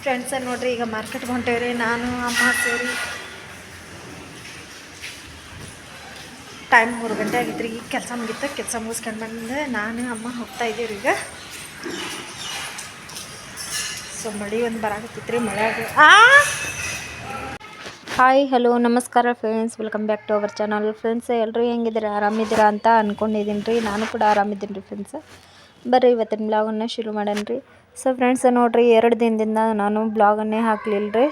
Friends ನೋಡ್ರಿ, ಈಗ ಮಾರ್ಕೆಟ್ಗೆ ಹೊಂಟೇವ್ರಿ ನಾನು ಅಮ್ಮ ಸೇರಿ. ಟೈಮ್ 3 ಗಂಟೆ ಆಗಿತ್ತು ರೀ. ಈಗ ಕೆಲಸ ಮುಗಿತ್ತು, ಕೆಲಸ ಮುಗಿಸ್ಕೊಂಡು ಬಂದು ನಾನು ಅಮ್ಮ ಹೋಗ್ತಾ ಇದ್ದೀವಿ ಈಗ. ಸೊ ಮಳೆ ಒಂದು ಬರಾಕತ್ತಿತ್ತು ರೀ. ಮಳೆ ಹಾಯ್ ಹಲೋ ನಮಸ್ಕಾರ friends, welcome back to our channel. Friends ಎಲ್ಲರೂ ಹೆಂಗಿದ್ದೀರಾ, ಆರಾಮಿದ್ದೀರಾ ಅಂತ ಅಂದ್ಕೊಂಡಿದ್ದೀನಿ ರೀ. ನಾನು ಕೂಡ ಆರಾಮಿದ್ದೀನಿ ರೀ ಫ್ರೆಂಡ್ಸ್. ಬರ್ರಿ ಇವತ್ತಿನ ಬ್ಲಾಗನ್ನು ಶುರು ಮಾಡೋಣ ರೀ. ಸೊ ಫ್ರೆಂಡ್ಸ್ ನೋಡಿರಿ, 2 ದಿನದಿಂದ ನಾನು ಬ್ಲಾಗನ್ನೇ ಹಾಕಲಿಲ್ಲ ರೀ.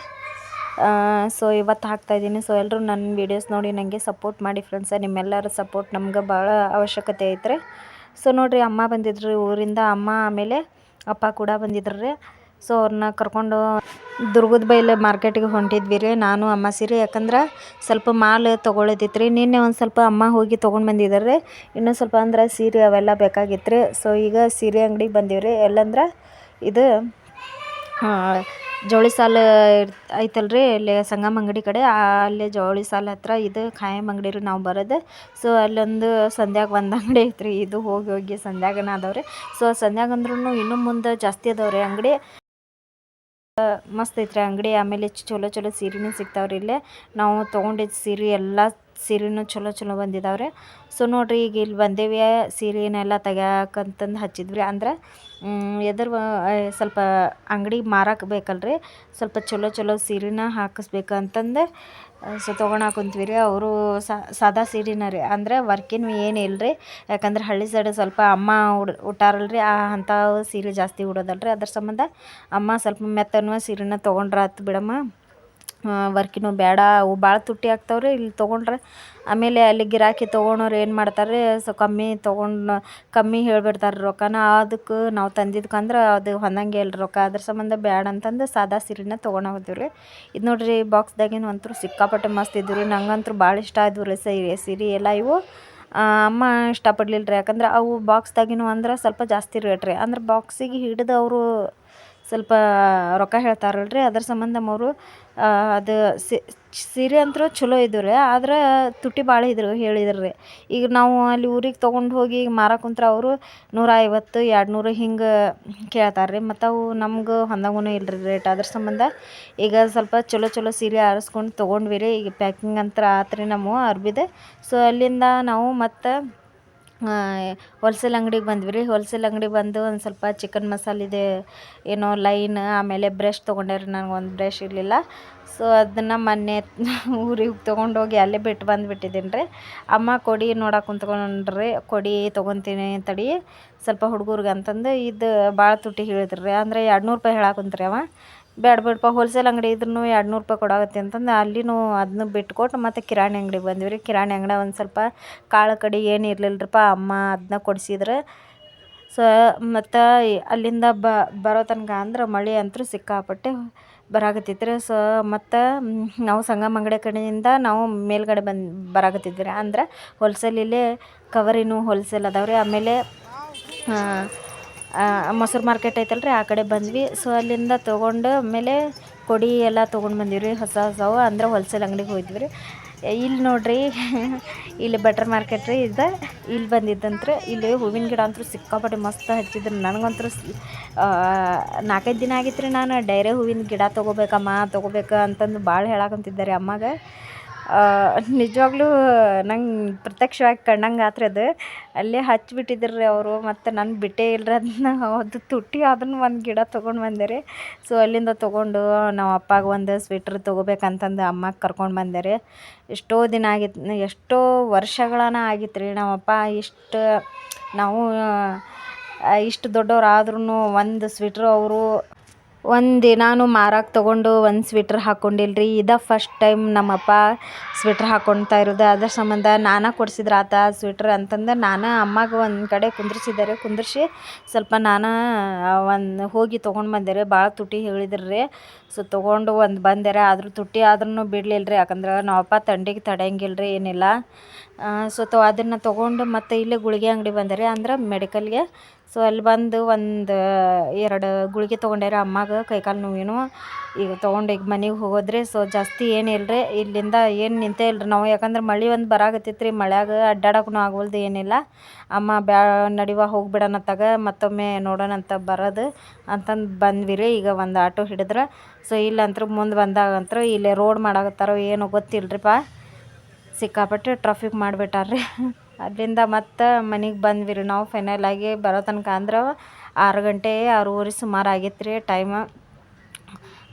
ಸೊ ಇವತ್ತು ಹಾಕ್ತಾಯಿದ್ದೀನಿ. ಸೊ ಎಲ್ಲರೂ ನನ್ನ ವೀಡಿಯೋಸ್ ನೋಡಿ ನನಗೆ ಸಪೋರ್ಟ್ ಮಾಡಿ ಫ್ರೆಂಡ್ಸ. ನಿಮ್ಮೆಲ್ಲರ ಸಪೋರ್ಟ್ ನಮ್ಗೆ ಭಾಳ ಅವಶ್ಯಕತೆ ಐತ್ರಿ. ಸೊ ನೋಡಿರಿ, ಅಮ್ಮ ಬಂದಿದ್ರು ಊರಿಂದ. ಅಮ್ಮ ಆಮೇಲೆ ಅಪ್ಪ ಕೂಡ ಬಂದಿದ್ರು ರೀ. ಸೊ ಅವ್ರನ್ನ ಕರ್ಕೊಂಡು ದುರ್ಗದ ಬೈಲೆ ಮಾರ್ಕೆಟಿಗೆ ಹೊಂಟಿದ್ವಿ ರೀ, ನಾನು ಅಮ್ಮ ಸೇರಿ. ಯಾಕಂದ್ರೆ ಸ್ವಲ್ಪ ಮಾಲ್ ತೊಗೊಳೋದಿತ್ತು ರೀ. ನಿನ್ನೆ ಒಂದು ಸ್ವಲ್ಪ ಅಮ್ಮ ಹೋಗಿ ತೊಗೊಂಡು ಬಂದಿದ್ದಾರೆ ರೀ. ಇನ್ನೂ ಸ್ವಲ್ಪ ಅಂದ್ರೆ ಸೀರೆ ಅವೆಲ್ಲ ಬೇಕಾಗಿತ್ತು ರೀ. ಸೊ ಈಗ ಸೀರೆ ಅಂಗಡಿಗೆ ಬಂದೀವಿ ರೀ. ಎಲ್ಲಂದ್ರೆ ಇದು ಜವಳಿ ಸಾಲು ಐತಲ್ರಿ, ಇಲ್ಲಿ ಸಂಗಮ್ ಅಂಗಡಿ ಕಡೆ. ಅಲ್ಲೇ ಜವಳಿ ಸಾಲು ಹತ್ರ ಇದು ಖಾಯಂ ಅಂಗಡಿ ರೀ ನಾವು ಬರೋದು. ಸೊ ಅಲ್ಲೊಂದು ಸಂಧ್ಯಾಗ ಒಂದು ಅಂಗಡಿ ಐತ್ರಿ. ಇದು ಹೋಗಿ ಹೋಗಿ ಸಂಧ್ಯಾಗನ ಅದಾವ್ರಿ. ಸೊ ಸಂಧ್ಯಾಗ ಅಂದ್ರೂ ಇನ್ನೂ ಮುಂದೆ ಜಾಸ್ತಿ ಅದಾವ್ರಿ ಅಂಗಡಿ. ಮಸ್ತ್ ಐತ್ರಿ ಅಂಗಡಿ. ಆಮೇಲೆ ಚಲೋ ಚಲೋ ಸೀರೆನೂ ಸಿಗ್ತಾವ್ರಿ ಇಲ್ಲೇ. ನಾವು ತೊಗೊಂಡಿದ್ದು ಸೀರೆ ಎಲ್ಲ ಸೀರೆನೂ ಚಲೋ ಬಂದಿದ್ದಾವ್ರಿ. ಸೊ ನೋಡಿರಿ, ಈಗ ಇಲ್ಲಿ ಬಂದೇವಿ ಸೀರೆನೆಲ್ಲ ತೆಗ್ಯಾಕಂತಂದು ಹಚ್ಚಿದ್ವಿ. ಅಂದ್ರೆ ಸ್ವಲ್ಪ ಅಂಗಡಿ ಮಾರಕ್ಕೆ ಬೇಕಲ್ರಿ, ಸ್ವಲ್ಪ ಚಲೋ ಸೀರೆನ ಹಾಕಿಸ್ಬೇಕಂತಂದು ಸೊ ತೊಗೊಳಕ್ಕೆ ಕುಂತ್ವಿ ರೀ. ಅವರು ಸಾದಾ ಸೀರೆನ ರೀ, ಅಂದರೆ ವರ್ಕಿನ ಏನಿಲ್ಲ ರೀ. ಯಾಕಂದ್ರೆ ಹಳ್ಳಿ ಸೈಡ್ ಸ್ವಲ್ಪ ಅಮ್ಮ ಉಟ್ಟಾರಲ್ರಿ, ಅಂಥ ಸೀರೆ ಜಾಸ್ತಿ ಉಡೋದಲ್ರಿ. ಅದ್ರ ಸಂಬಂಧ ಅಮ್ಮ ಸ್ವಲ್ಪ ಮೆತ್ತನ್ನುವ ಸೀರೆನ ತೊಗೊಂಡ್ರೆ ಆಯ್ತು ಬಿಡಮ್ಮ, ವರ್ಕಿನೂ ಬೇಡ, ಅವು ಭಾಳ ತುಟ್ಟಿ ಆಗ್ತಾವ್ರಿ ಇಲ್ಲಿ ತೊಗೊಂಡ್ರೆ. ಆಮೇಲೆ ಅಲ್ಲಿ ಗಿರಾಕಿ ತೊಗೊಳೋರು ಏನು ಮಾಡ್ತಾರೆ, ಸೊ ಕಮ್ಮಿ ಹೇಳ್ಬಿಡ್ತಾರೆ ರೊಕ್ಕನ. ಅದಕ್ಕೆ ನಾವು ತಂದಿದ್ಕಂದ್ರೆ ಅದು ಹೊಂದಂಗೆ ಇಲ್ಲ ರೊಕ್ಕ. ಅದ್ರ ಸಂಬಂಧ ಬೇಡ ಅಂತಂದು ಸಾದಾ ಸೀರೆನ ತೊಗೊಂಡೋಗ್ತೀವಿ ರೀ. ಇದು ನೋಡಿರಿ, ಬಾಕ್ಸ್ದಾಗಿನ ಅಂತೂ ಸಿಕ್ಕಾಪಟ್ಟೆ ಮಸ್ತ್ ಇದ್ವು ರೀ. ನಂಗಂತೂ ಭಾಳ ಇಷ್ಟ ಆದ್ವು ರೀ ಸೀರೆ ಎಲ್ಲ ಇವು. ಅಮ್ಮ ಇಷ್ಟಪಡಲಿಲ್ಲ ರೀ, ಯಾಕಂದ್ರೆ ಅವು ಬಾಕ್ಸ್ದಾಗಿನವು ಅಂದ್ರೆ ಸ್ವಲ್ಪ ಜಾಸ್ತಿ ರೇಟ್ ರೀ. ಅಂದ್ರೆ ಬಾಕ್ಸಿಗೆ ಹಿಡಿದು ಅವರು ಸ್ವಲ್ಪ ರೊಕ್ಕ ಹೇಳ್ತಾರಲ್ರಿ. ಅದ್ರ ಸಂಬಂಧ ಅವರು ಅದು ಸೀರೆ ಅಂತೂ ಚಲೋ ಇದ್ವು ರೀ, ಆದ್ರೆ ತುಟ್ಟಿ ಭಾಳ ಹೇಳಿದ್ರು ರೀ. ಈಗ ನಾವು ಅಲ್ಲಿ ಊರಿಗೆ ತೊಗೊಂಡು ಹೋಗಿ ಮಾರಕ್ಕೆ ಕುಂತ್ರೆ ಅವರು 150 200 ಹಿಂಗೆ ಕೇಳ್ತಾರೆ ರೀ. ಮತ್ತು ಅವು ನಮ್ಗೆ ಹೊಂದಾಗೂ ಇಲ್ಲರಿ ರೇಟ್. ಅದ್ರ ಸಂಬಂಧ ಈಗ ಸ್ವಲ್ಪ ಚಲೋ ಸೀರೆ ಆರಿಸ್ಕೊಂಡು ತೊಗೊಂಡ್ವಿ ರೀ. ಈಗ ಪ್ಯಾಕಿಂಗ್ ಅಂತ ಆತ್ರಿ ನಮ್ಮ ಅರ್ಬಿದೆ. ಸೊ ಅಲ್ಲಿಂದ ನಾವು ಮತ್ತು ಹೋಲ್ಸೇಲ್ ಅಂಗಡಿಗೆ ಬಂದ್ವಿ ರೀ. ಹೋಲ್ಸೇಲ್ ಅಂಗಡಿಗೆ ಬಂದು ಒಂದು ಸ್ವಲ್ಪ ಚಿಕನ್ ಮಸಾಲಿದೆ ಏನೋ ಲೈನ್, ಆಮೇಲೆ ಬ್ರಷ್ ತೊಗೊಂಡೆ ರೀ. ನನಗೊಂದು ಬ್ರಷ್ ಇರಲಿಲ್ಲ. ಸೊ ಅದನ್ನು ಮೊನ್ನೆ ಊರಿಗೆ ತೊಗೊಂಡೋಗಿ ಅಲ್ಲೇ ಬಿಟ್ಟು ಬಂದುಬಿಟ್ಟಿದ್ದೀನಿ ರೀ. ಅಮ್ಮ ಕೊಡಿ ನೋಡಕ್ಕೆ ಕುಂತ್ಕೊಂಡ್ರಿ, ಕೊಡಿ ತೊಗೊತೀನಿ ತಡಿ ಸ್ವಲ್ಪ ಹುಡುಗರ್ಗೆ ಅಂತಂದು. ಇದು ಭಾಳ ತುಟ್ಟಿ ಹೇಳಿದ್ರಿ ರೀ, ಅಂದರೆ 200 ರೂಪಾಯಿ ಹೇಳಾಕುಂತ್ರಿ ಅವ. ಬೇಡ ಬಿಡಪ್ಪ, ಹೋಲ್ಸೇಲ್ ಅಂಗಡಿ ಇದ್ರೂ 200 ರೂಪಾಯಿ ಕೊಡಾಗತ್ತೆ ಅಂತಂದು ಅಲ್ಲಿನೂ ಅದನ್ನು ಬಿಟ್ಕೊಟ್ಟು ಮತ್ತು ಕಿರಾಣಿ ಅಂಗಡಿಗೆ ಬಂದ್ವಿ ರೀ. ಕಿರಾಣಿ ಅಂಗಡಿ ಒಂದು ಸ್ವಲ್ಪ ಕಾಳು ಕಡಿ ಏನು ಇರಲಿಲ್ಲರಪ್ಪ, ಅಮ್ಮ ಅದನ್ನ ಕೊಡಿಸಿದ್ರೆ. ಸೊ ಮತ್ತು ಅಲ್ಲಿಂದ ಬರೋ ತನಕ ಅಂದ್ರೆ ಮಳೆ ಅಂತೂ ಸಿಕ್ಕಾಪಟ್ಟೆ ಬರಾಕತ್ತಿತ್ತು ರೀ. ಸೊ ಮತ್ತು ನಾವು ಸಂಗಮ್ ಅಂಗಡಿ ಕಡೆಯಿಂದ ನಾವು ಮೇಲ್ಗಡೆ ಬರಾಕತ್ತಿದ್ವಿ ರೀ. ಅಂದ್ರೆ ಹೋಲ್ಸೇಲ್ ಇಲ್ಲೇ ಕವರಿನೂ ಹೋಲ್ಸೇಲ್ ಅದಾವ್ರಿ. ಆಮೇಲೆ ಮೊಸರು ಮಾರ್ಕೆಟ್ ಐತಲ್ರಿ, ಆ ಕಡೆ ಬಂದ್ವಿ. ಸೊ ಅಲ್ಲಿಂದ ತೊಗೊಂಡು ಆಮೇಲೆ ಕೊಡಿ ಎಲ್ಲ ತೊಗೊಂಡು ಬಂದೀವಿ ರೀ, ಹೊಸವು. ಅಂದ್ರೆ ಹೋಲ್ಸೇಲ್ ಅಂಗಡಿಗೆ ಹೋಗಿದ್ವಿ ರೀ. ಇಲ್ಲಿ ನೋಡ್ರಿ, ಇಲ್ಲಿ ಬಟರ್ ಮಾರ್ಕೆಟ್ ರೀ ಇದು. ಇಲ್ಲಿ ಬಂದಿದ್ದಂದ್ರೆ ಇಲ್ಲಿ ಹೂವಿನ ಗಿಡ ಅಂತೂ ಸಿಕ್ಕಾಪಟ್ಟೆ ಮಸ್ತ್ ಹಚ್ಚಿದ್ರು. ನನಗಂತೂ 4-5 ದಿನ ಆಗಿತ್ತು ರೀ. ನಾನು ಡೈರೆ ಹೂವಿನ ಗಿಡ ತೊಗೋಬೇಕು ಅಂತಂದು ಭಾಳ ಹೇಳಾಕಂತಿದ್ದಾರೆ ಅಮ್ಮಗೆ. ನಿಜವಾಗ್ಲೂ ನಂಗೆ ಪ್ರತ್ಯಕ್ಷವಾಗಿ ಕಂಡಂಗೆ ಆತ್ರಿ ಅದು. ಅಲ್ಲೇ ಹಚ್ಚಿಬಿಟ್ಟಿದ್ರು ರೀ ಅವರು. ಮತ್ತು ನಾನು ಬಿಟ್ಟೇ ಇಲ್ಲರಿ ಅದನ್ನ. ಅದು ತುಟ್ಟಿ ಅದನ್ನು ಒಂದು ಗಿಡ ತೊಗೊಂಡು ಬಂದೆ ರೀ. ಸೊ ಅಲ್ಲಿಂದ ತೊಗೊಂಡು ನಾವು ಅಪ್ಪಗೆ ಒಂದು ಸ್ವೆಟ್ರ್ ತೊಗೋಬೇಕಂತಂದು ಅಮ್ಮಗೆ ಕರ್ಕೊಂಡು ಬಂದೆ ರೀ. ಎಷ್ಟೋ ದಿನ ಆಗಿತ್ತು, ಎಷ್ಟೋ ವರ್ಷಗಳನ್ನ ಆಗಿತ್ತು ರೀ. ನಮ್ಮಪ್ಪ ಇಷ್ಟು ದೊಡ್ಡವ್ರು ಆದ್ರೂ ಒಂದು ಸ್ವೆಟ್ರು ಅವರು ಒಂದಿನಾನು ಮಾರಕ್ಕೆ ತೊಗೊಂಡು ಒಂದು ಸ್ವೆಟ್ರ್ ಹಾಕ್ಕೊಂಡಿಲ್ರಿ. ಇದು ಫಸ್ಟ್ ಟೈಮ್ ನಮ್ಮಪ್ಪ ಸ್ವೆಟ್ರ್ ಹಾಕ್ಕೊಳ್ತಾ ಇರೋದು. ಅದ್ರ ಸಂಬಂಧ ನಾನೇ ಕೊಡ್ಸಿದ್ರೆ ಆತ ಸ್ವೆಟ್ರ್ ಅಂತಂದು ನಾನು ಅಮ್ಮಗೆ ಒಂದು ಕಡೆ ಕುಂದ್ರಿಸಿ ಸ್ವಲ್ಪ ನಾನು ಹೋಗಿ ತೊಗೊಂಡು ಬಂದೆ ರೀ. ಭಾಳ ತುಟ್ಟಿ ಹೇಳಿದ್ರು ರೀ. ಸೊ ತೊಗೊಂಡು ಬಂದೆ ರೀ. ಆದರೂ ತುಟ್ಟಿ ಆದ್ರೂ ಬಿಡಲಿಲ್ಲ ರೀ, ಯಾಕಂದ್ರೆ ನಮ್ಮಪ್ಪ ಥಂಡಿಗೆ ತಡೆಯಂಗಿಲ್ಲ ರೀ, ಏನಿಲ್ಲ. ಸೊ ಅದನ್ನು ತೊಗೊಂಡು ಮತ್ತು ಇಲ್ಲೇ ಗುಳಿಗೆ ಅಂಗಡಿ ಬಂದೆ ರೀ, ಅಂದ್ರೆ ಮೆಡಿಕಲ್ಗೆ. ಸೊ ಅಲ್ಲಿ ಬಂದು ಒಂದು 2 ಗುಳಿಗೆ ತೊಗೊಂಡ್ಯಾರ ಅಮ್ಮಗೆ ಕೈಕಾಲು ನೋವೇನು. ಈಗ ತೊಗೊಂಡು ಈಗ ಮನೆಗೆ ಹೋಗೋದ್ರಿ. ಸೊ ಜಾಸ್ತಿ ಏನಿಲ್ಲ ರೀ, ಇಲ್ಲಿಂದ ಏನು ನಿಂತೇ ಇಲ್ಲರಿ ನಾವು, ಯಾಕಂದ್ರೆ ಮಳೆ ಒಂದು ಬರಾಕತ್ತಿತ್ತು ರೀ. ಮಳ್ಯಾಗ ಅಡ್ಡಾಡಕ್ಕೂ ಆಗವಲ್ದು ಏನಿಲ್ಲ. ಅಮ್ಮ ನಡಿವ ಹೋಗ್ಬಿಡೋಣತ್ತಾಗ ಮತ್ತೊಮ್ಮೆ ನೋಡೋಣಂತ ಬರೋದು ಅಂತಂದು ಬಂದ್ವಿ ರೀ. ಈಗ ಒಂದು ಆಟೋ ಹಿಡಿದ್ರೆ ಸೊ ಇಲ್ಲಂತೂ ಮುಂದೆ ಬಂದಾಗಂತೂ ಇಲ್ಲೇ ರೋಡ್ ಮಾಡಾಕತ್ತಾರೋ ಏನೋ ಗೊತ್ತಿಲ್ಲರಿಪ್ಪ, ಸಿಕ್ಕಾಪಟ್ಟೆ ಟ್ರಾಫಿಕ್ ಮಾಡಿಬಿಟ್ಟಾರ್ರಿ. ಅಲ್ಲಿಂದ ಮತ್ತೆ ಮನೆಗೆ ಬಂದ್ವಿ ರೀ ನಾವು ಫೈನಲ್ ಆಗಿ ಬರೋ ತನಕ. ಅಂದ್ರೆ 6 ಗಂಟೆ 6:30 ಸುಮಾರು ಆಗಿತ್ತು ರೀ ಟೈಮ.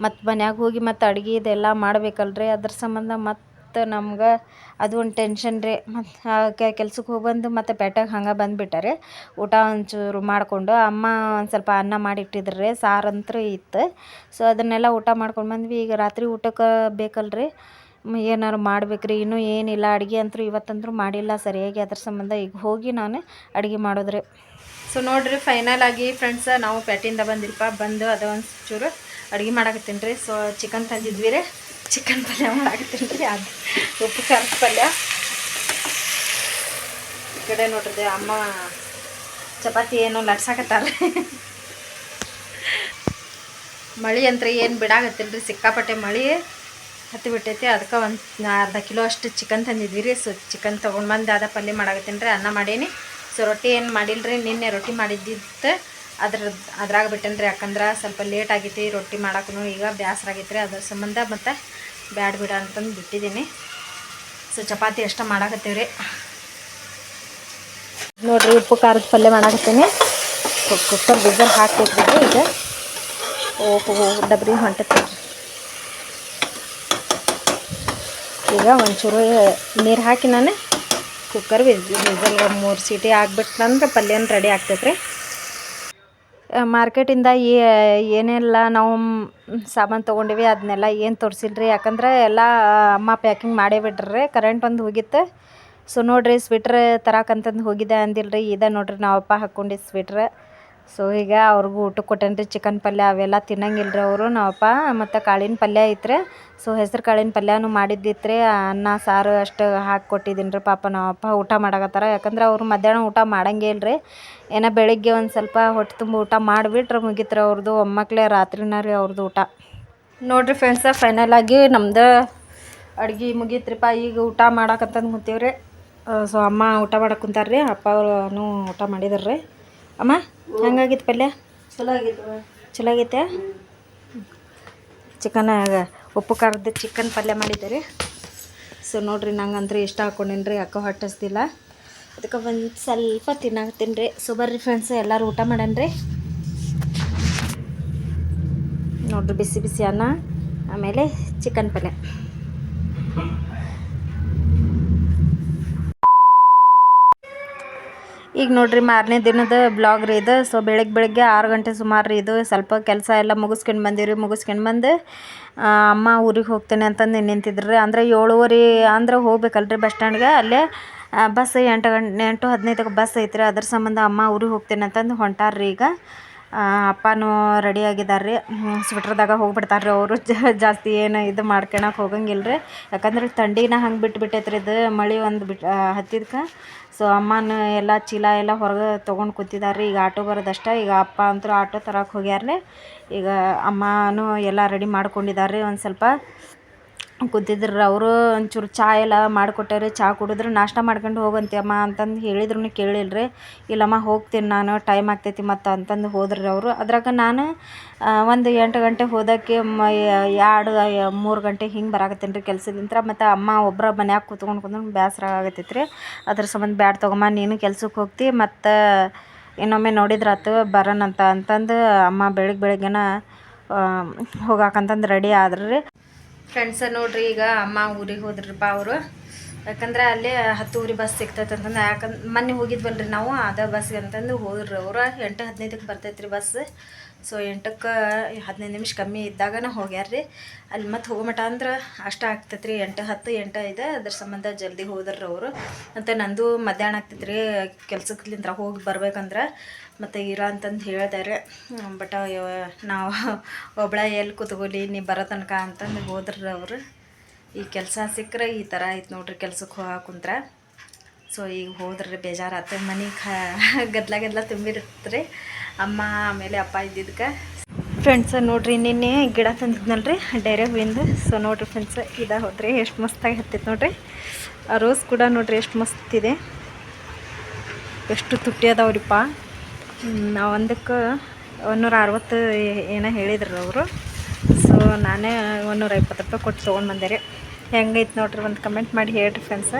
ಮತ್ತು ಮನ್ಯಾಗ ಹೋಗಿ ಮತ್ತು ಅಡುಗೆ ಇದೆಲ್ಲ ಮಾಡ್ಬೇಕಲ್ರಿ, ಅದ್ರ ಸಂಬಂಧ ಮತ್ತು ನಮ್ಗೆ ಅದು ಒಂದು ಟೆನ್ಷನ್ ರೀ. ಮತ್ತು ಕೆಲ್ಸಕ್ಕೆ ಹೋಗಿ ಬಂದು ಮತ್ತು ಪೇಟೆಗೆ ಹಂಗೆ ಬಂದುಬಿಟ್ಟಾರೆ. ಊಟ ಒಂಚೂರು ಮಾಡಿಕೊಂಡು ಅಮ್ಮ ಒಂದು ಸ್ವಲ್ಪ ಅನ್ನ ಮಾಡಿಟ್ಟಿದ್ರು ರೀ, ಸಾರಂತೂ ಇತ್ತು. ಸೊ ಅದನ್ನೆಲ್ಲ ಊಟ ಮಾಡ್ಕೊಂಡು ಬಂದ್ವಿ. ಈಗ ರಾತ್ರಿ ಊಟಕ್ಕೆ ಬೇಕಲ್ರಿ, ಏನಾರು ಮಾಡ್ಬೇಕು ರೀ. ಇನ್ನೂ ಏನಿಲ್ಲ ಅಡುಗೆ ಅಂತೂ ಇವತ್ತಂತೂ ಮಾಡಿಲ್ಲ ಸರಿಯಾಗಿ, ಅದ್ರ ಸಂಬಂಧ ಈಗ ಹೋಗಿ ನಾನು ಅಡುಗೆ ಮಾಡೋದ್ರಿ. ಸೊ ನೋಡಿರಿ ಫೈನಲ್ ಆಗಿ ಫ್ರೆಂಡ್ಸ ನಾವು ಪೇಟೆಯಿಂದ ಬಂದಿರಪ್ಪ, ಬಂದು ಅದು ಒಂದು ಚೂರು ಅಡುಗೆ ಮಾಡಾಕತ್ತೀನಿ ರೀ. ಸೊ ಚಿಕನ್ ತಂದಿದ್ವಿ ರೀ, ಚಿಕನ್ ಪಲ್ಯ ಮಾಡಾಕತ್ತೀನಿ ರೀ. ಅದು ಉಪ್ಪು ಖಾರದ ಪಲ್ಯ. ಈ ಕಡೆ ನೋಡ್ರಿ ಅಮ್ಮ ಚಪಾತಿ ಏನೋ ಲಟ್ಸಾಕತ್ತಾರ. ಮಳೆ ಅಂತ ಏನು ಬಿಡಾಕತ್ತಿಲ್ಲ ರೀ, ಸಿಕ್ಕಾಪಟ್ಟೆ ಮಳೆ ಹತ್ತಿ ಬಿಟ್ಟೈತಿ. ಅದಕ್ಕೆ ಒಂದು ಅರ್ಧ ಕಿಲೋ ಅಷ್ಟು ಚಿಕನ್ ತಂದಿದ್ವಿ ರೀ. ಸೊ ಚಿಕನ್ ತೊಗೊಂಡು ಬಂದು ಅದ ಪಲ್ಯ ಮಾಡಾಕತ್ತೀನಿ ರೀ, ಅನ್ನ ಮಾಡೀನಿ. ಸೊ ರೊಟ್ಟಿ ಏನು ಮಾಡಿಲ್ಲ ರೀ, ನಿನ್ನೆ ರೊಟ್ಟಿ ಮಾಡಿದ್ದಿತ್ತು ಅದ್ರಾಗ ಬಿಟ್ಟೇನಿ ರೀ. ಯಾಕಂದ್ರೆ ಸ್ವಲ್ಪ ಲೇಟ್ ಆಗೈತಿ ರೊಟ್ಟಿ ಮಾಡಕ್ಕೂ, ಈಗ ಬೇಸರ ಆಗೈತೆ ರೀ. ಅದ್ರ ಸಂಬಂಧ ಮತ್ತು ಬ್ಯಾಡ ಬಿಡ ಅಂತಂದು ಬಿಟ್ಟಿದ್ದೀನಿ. ಸೊ ಚಪಾತಿ ಅಷ್ಟು ಮಾಡಾಕತ್ತೀವಿ ರೀ. ನೋಡಿರಿ ಉಪ್ಪು ಖಾರದ ಪಲ್ಯ ಮಾಡಾಕತ್ತೀನಿ. ಕುಕ್ಕರ್ ಬಿಸಲ್ ಹಾಕ್ಬೇಕ್ರಿ ಈಗ. ಓಹೋ ಡಬ್ರಿ ಹೊಂಟೈತಿ. ಈಗ ಒಂಚೂರು ನೀರು ಹಾಕಿ ನಾನು ಕುಕ್ಕರ್ ವಿಸಲ್ಗೆ 3 ಸೀಟಿ ಆಗಿಬಿಟ್ನಂದ್ರೆ ಪಲ್ಯನ ರೆಡಿ ಆಗ್ತೈತೆ ರೀ. ಮಾರ್ಕೆಟಿಂದ ಏನೆಲ್ಲ ನಾವು ಸಾಮಾನು ತೊಗೊಂಡಿವಿ ಅದನ್ನೆಲ್ಲ ಏನು ತೋರಿಸಿಲ್ಲ ರೀ, ಯಾಕಂದ್ರೆ ಎಲ್ಲ ಅಮ್ಮ ಪ್ಯಾಕಿಂಗ್ ಮಾಡೇ ಬಿಟ್ರಿ. ಕರೆಂಟ್ ಒಂದು ಹೋಗಿತ್ತು. ಸೊ ನೋಡಿರಿ ಸ್ವೆಟ್ರ್ ತರಕಂತಂದು ಹೋಗಿದ್ದೆ ಅಂದಿಲ್ಲ ರೀ, ಇದೆ ನೋಡಿರಿ ನಾವಪ್ಪ ಹಾಕ್ಕೊಂಡಿದ್ದು ಸ್ವೆಟ್ರ್. ಸೊ ಈಗ ಅವ್ರಿಗೂ ಊಟಕ್ಕೆ ಕೊಟ್ಟೇನಿ ರೀ. ಚಿಕನ್ ಪಲ್ಯ ಅವೆಲ್ಲ ತಿನ್ನಂಗಿಲ್ಲ ರೀ ಅವರು, ನಾವಪ್ಪ. ಮತ್ತು ಕಾಳಿನ ಪಲ್ಯ ಐತ್ರಿ. ಸೊ ಹೆಸ್ರು ಕಾಳಿನ ಪಲ್ಯನೂ ಮಾಡಿದ್ದಿತ್ತು ರೀ. ಅನ್ನ ಸಾರು ಅಷ್ಟು ಹಾಕಿ ಕೊಟ್ಟಿದ್ದೀನಿ ರೀ. ಪಾಪ ನಾವಪ್ಪ ಊಟ ಮಾಡಾಕತ್ತಾರ, ಯಾಕಂದ್ರೆ ಅವರು ಮಧ್ಯಾಹ್ನ ಊಟ ಮಾಡಂಗೇ ಇಲ್ಲ ರೀ. ಏನೋ ಬೆಳಿಗ್ಗೆ ಒಂದು ಸ್ವಲ್ಪ ಹೊಟ್ಟೆ ತುಂಬ ಊಟ ಮಾಡಿಬಿಟ್ರೆ ಮುಗೀತು ರೀ ಅವ್ರದ್ದು. ಒಮ್ಮಕ್ಳೇ ರಾತ್ರಿನ ರೀ ಅವ್ರದ್ದು ಊಟ. ನೋಡಿರಿ ಫ್ರೆಂಡ್ಸ ಫೈನಲ್ ಆಗಿ ನಮ್ದು ಅಡುಗೆ ಮುಗೀತ್ರಿಪ್ಪ. ಈಗ ಊಟ ಮಾಡಾಕಂತಂದು ಕೂತೀವಿ ರೀ. ಸೊ ಅಮ್ಮ ಊಟ ಮಾಡಕ್ಕೆ ಕುಂತಾರ ರೀ, ಅಪ್ಪ ಅವರೂ ಊಟ ಮಾಡಿದಾರೆ ರೀ. ಅಮ್ಮ ಹೆಂಗಾಗಿತ್ತು ಪಲ್ಯ? ಚಲೋ ಆಗಿತ್ತು. ಚಲೋ ಆಗೈತೆ. ಚಿಕನ್ ಉಪ್ಪು ಖಾರದ ಚಿಕನ್ ಪಲ್ಯ ಮಾಡಿದ್ದೆ ರೀ. ಸೊ ನೋಡಿರಿ ನಂಗಂದ್ರೆ ಇಷ್ಟ ಹಾಕ್ಕೊಂಡೇನಿ ರೀ, ಅಕ್ಕ ಹೊಟ್ಟಿಸ್ದಿಲ್ಲ, ಅದಕ್ಕೆ ಒಂದು ಸ್ವಲ್ಪ ತಿನ್ನಾಕತ್ತೀನಿ ರೀ. ಸೊ ಬರ್ರಿ ಫ್ರೆಂಡ್ಸ್ ಎಲ್ಲರೂ ಊಟ ಮಾಡೋಣ ರೀ. ನೋಡಿರಿ ಬಿಸಿ ಬಿಸಿ ಅನ್ನ, ಆಮೇಲೆ ಚಿಕನ್ ಪಲ್ಯ. ಈಗ ನೋಡಿರಿ ಮಾರನೇ ದಿನದ ಬ್ಲಾಗ್ ರೀ ಇದು. ಸೊ ಬೆಳಗ್ಗೆ 6 ಗಂಟೆ ಸುಮಾರು ರೀ ಇದು. ಸ್ವಲ್ಪ ಕೆಲಸ ಎಲ್ಲ ಮುಗಿಸ್ಕೊಂಡು ಬಂದೀವಿ. ಮುಗಿಸ್ಕೊಂಡು ಬಂದು ಅಮ್ಮ ಊರಿಗೆ ಹೋಗ್ತೇನೆ ಅಂತಂದು ನಿಂತಿದ್ರು ರೀ. ಅಂದರೆ 7:30 ಅಂದ್ರೆ ಹೋಗ್ಬೇಕಲ್ರಿ ಬಸ್ ಸ್ಟ್ಯಾಂಡ್ಗೆ. ಅಲ್ಲೇ ಬಸ್ 8:15 ಬಸ್ ಐತ್ರಿ. ಅದ್ರ ಸಂಬಂಧ ಅಮ್ಮ ಊರಿಗೆ ಹೋಗ್ತೇನೆ ಅಂತಂದು ಹೊಂಟಾರ್ರಿ. ಈಗ ಅಪ್ಪನೂ ರೆಡಿ ಆಗಿದ್ದಾರೆ ರೀ. ಸ್ವೆಟ್ರದಾಗ ಹೋಗ್ಬಿಡ್ತಾರೆ ರೀ ಅವರು. ಜಾಸ್ತಿ ಏನು ಇದು ಮಾಡ್ಕೊಳಕ್ಕೆ ಹೋಗಂಗಿಲ್ಲ ರೀ, ಯಾಕಂದ್ರೆ ಥಂಡಿನ ಹಂಗೆ ಬಿಟ್ಟೈತ್ರಿ ಇದು. ಮಳೆ ಒಂದು ಹತ್ತಿದ್ಕೆ ಸೊ ಅಮ್ಮನ ಎಲ್ಲ ಚೀಲ ಎಲ್ಲ ಹೊರಗೆ ತೊಗೊಂಡು ಕೂತಿದ್ದಾರೆ ರೀ. ಈಗ ಆಟೋ ಬರೋದಷ್ಟ. ಈಗ ಅಪ್ಪ ಅಂತೂ ಆಟೋ ತರಕ್ಕೆ ಹೋಗ್ಯಾರ ರೀ. ಈಗ ಅಮ್ಮನೂ ಎಲ್ಲ ರೆಡಿ ಮಾಡ್ಕೊಂಡಿದ್ದಾರೆ ರೀ. ಒಂದು ಸ್ವಲ್ಪ ಕೂತಿದ್ರು ಅವರು. ಒಂಚೂರು ಚಹಾ ಎಲ್ಲ ಮಾಡಿಕೊಟ್ಟಾರೆ. ಚಹಾ ಕುಡಿದ್ರೆ ನಾಷ್ಟ ಮಾಡ್ಕೊಂಡು ಹೋಗಂತೆ ಅಮ್ಮ ಅಂತಂದು ಹೇಳಿದ್ರು ಕೇಳಿಲ್ಲ ರೀ. ಇಲ್ಲಮ್ಮ ಹೋಗ್ತೀನಿ ನಾನು, ಟೈಮ್ ಆಗ್ತೈತಿ ಮತ್ತು ಅಂತಂದು ಹೋದ್ರಿ ಅವರು. ಅದ್ರಾಗ ನಾನು ಒಂದು 8 ಗಂಟೆ ಹೋದಕ್ಕೆ 2-3 ಗಂಟೆ ಹಿಂಗೆ ಬರಾಕತ್ತೀನಿ ರೀ ಕೆಲಸದಿಂದ. ಮತ್ತು ಅಮ್ಮ ಒಬ್ಬರ ಮನ್ಯಾಗ ಕೂತ್ಕೊಂಡು ಬೇಸರ ಆಗತ್ತೈತೆ ರೀ. ಅದ್ರ ಸಂಬಂಧ ಬ್ಯಾಡ ತಗೊಮ್ಮ ನೀನು ಕೆಲ್ಸಕ್ಕೆ ಹೋಗ್ತಿ, ಮತ್ತು ಇನ್ನೊಮ್ಮೆ ನೋಡಿದ್ರಾತು ಬರೋಣಂತ ಅಂತಂದು ಅಮ್ಮ ಬೆಳಗ್ಗೆನ ಹೋಗಾಕಂತಂದು ರೆಡಿ ಆದ್ರಿ ರೀ. ಫ್ರೆಂಡ್ಸ ನೋಡ್ರಿ ಈಗ ಅಮ್ಮ ಊರಿಗೆ ಹೋದ್ರಪ್ಪ ಅವರು. ಯಾಕಂದ್ರೆ ಅಲ್ಲೇ 10:00 ಬಸ್ ಸಿಗ್ತೈತೆ ಅಂತಂದು, ಯಾಕಂದ್ರೆ ಮೊನ್ನೆ ಹೋಗಿದ್ವಲ್ರಿ ನಾವು ಅದೇ ಬಸ್ಗೆ ಅಂತಂದು ಹೋದ್ರಿ ಅವರು. 8:15 ಬರ್ತೈತೆ ರೀ ಬಸ್. ಸೊ 8:15 ನಿಮಿಷ ಕಮ್ಮಿ ಇದ್ದಾಗನ ಹೋಗ್ಯಾರ ರೀ. ಅಲ್ಲಿ ಮತ್ತು ಹೋಗೋ ಮಟ ಅಂದ್ರೆ ಅಷ್ಟ ಆಗ್ತೈತೆ ರೀ, 8:10 8:05. ಅದ್ರ ಸಂಬಂಧ ಜಲ್ದಿ ಹೋದ್ರಿ ಅವರು. ಮತ್ತು ನಂದು ಮಧ್ಯಾಹ್ನ ಆಗ್ತೈತೆ ರೀ ಕೆಲ್ಸಕ್ಲಿಂದ ಹೋಗಿ ಬರ್ಬೇಕಂದ್ರೆ. ಮತ್ತು ಇರೋ ಅಂತಂದು ಹೇಳ್ತಾರೆ. ಬಟ್ ನಾವು ಒಬ್ಬಳ ಎಲ್ಲಿ ಕೂತ್ಕೊಲಿ ನೀ ಬರೋ ತನಕ ಅಂತಂದು ಹೋದ್ರಿ ಅವರು. ಈ ಕೆಲಸ ಸಿಕ್ಕರೆ ಈ ಥರ ಆಯ್ತು ನೋಡ್ರಿ, ಕೆಲ್ಸಕ್ಕೆ ಹೋಗಕ್ಕೆ ಕುಂತ್ರೆ. ಸೊ ಈಗ ಹೋದ್ರೆ ಬೇಜಾರಾತ ಮನೆ ಗದ್ಲ ತುಂಬಿರುತ್ತೆ ಅಮ್ಮ ಆಮೇಲೆ ಅಪ್ಪ ಇದ್ದಿದ್ದಕ್ಕೆ. ಫ್ರೆಂಡ್ಸ್ ನೋಡಿರಿ ನಿನ್ನೆ ಗಿಡ ತಂದಿದ್ನಲ್ರಿ ಡೈರೆ ಹೂವಿಂದ. ಸೊ ನೋಡಿರಿ ಫ್ರೆಂಡ್ಸ್ ಇದು ಹೋದ್ರೆ ಎಷ್ಟು ಮಸ್ತಾಗಿ ಹತ್ತೈತೆ ನೋಡಿರಿ. ಆ ರೋಸ್ ಕೂಡ ನೋಡಿರಿ ಎಷ್ಟು ಮಸ್ತಿದೆ, ಎಷ್ಟು ತುಟ್ಟಿ ಅದಾವ್ರಿಪ್ಪ. ಒಂದಕ್ಕೆ 160 ಏನೋ ಹೇಳಿದ್ರು ಅವರು. ಸೊ ನಾನೇ 120 ರೂಪಾಯಿ ಕೊಟ್ಟು ತೊಗೊಂಡು ಬಂದೆ ರೀ. ಹೆಂಗೈತೆ ನೋಡಿರಿ, ಒಂದು ಕಮೆಂಟ್ ಮಾಡಿ ಹೇಳ್ರಿ ಫ್ರೆಂಡ್ಸ.